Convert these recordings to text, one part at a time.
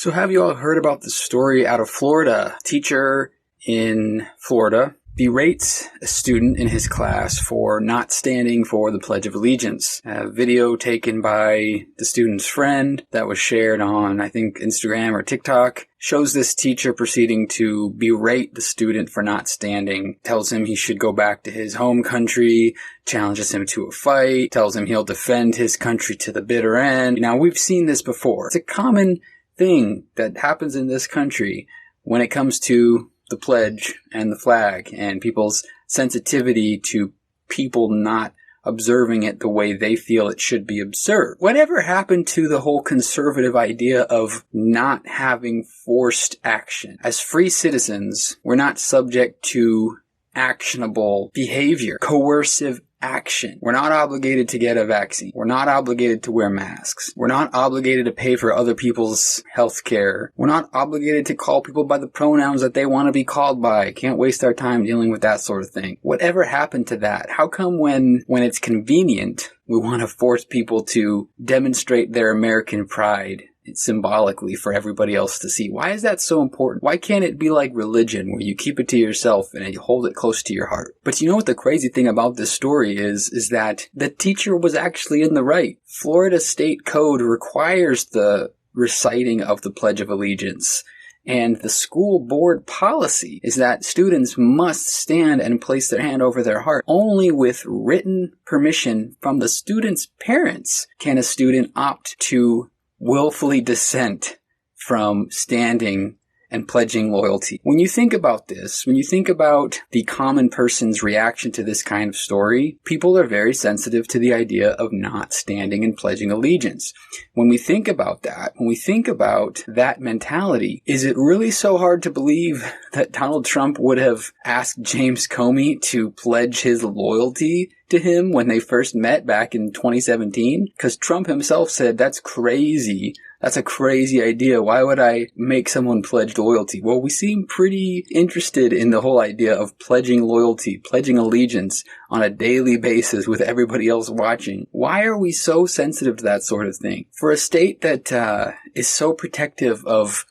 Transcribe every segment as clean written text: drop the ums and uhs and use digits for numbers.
So have you all heard about the story out of Florida? A teacher in Florida berates a student in his class for not standing for the Pledge of Allegiance. A video taken by the student's friend that was shared on, I think, Instagram or TikTok shows this teacher proceeding to berate the student for not standing, tells him he should go back to his home country, challenges him to a fight, tells him he'll defend his country to the bitter end. Now, we've seen this before. It's a common thing that happens in this country when it comes to the pledge and the flag and people's sensitivity to people not observing it the way they feel it should be observed. Whatever happened to the whole conservative idea of not having forced action? As free citizens, we're not subject to actionable behavior, coercive action. We're not obligated to get a vaccine. We're not obligated to wear masks. We're not obligated to pay for other people's health care. We're not obligated to call people by the pronouns that they want to be called by. Can't waste our time dealing with that sort of thing. Whatever happened to that? How come when it's convenient, we want to force people to demonstrate their American pride symbolically for everybody else to see? Why is that so important? Why can't it be like religion where you keep it to yourself and you hold it close to your heart? But you know what the crazy thing about this story is that the teacher was actually in the right. Florida state code requires the reciting of the Pledge of Allegiance. And the school board policy is that students must stand and place their hand over their heart. Only with written permission from the student's parents can a student opt to willfully dissent from standing and pledging loyalty. When you think about this, when you think about the common person's reaction to this kind of story, people are very sensitive to the idea of not standing and pledging allegiance. When we think about that, when we think about that mentality, is it really so hard to believe that Donald Trump would have asked James Comey to pledge his loyalty to him when they first met back in 2017? Because Trump himself said, that's crazy. That's a crazy idea. Why would I make someone pledge loyalty? Well, we seem pretty interested in the whole idea of pledging loyalty, pledging allegiance on a daily basis with everybody else watching. Why are we so sensitive to that sort of thing? For a state that is so protective of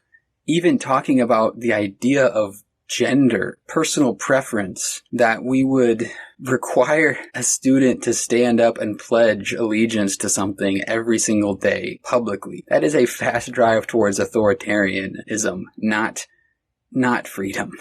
even talking about the idea of gender, personal preference, that we would require a student to stand up and pledge allegiance to something every single day publicly. That is a fast drive towards authoritarianism, not freedom.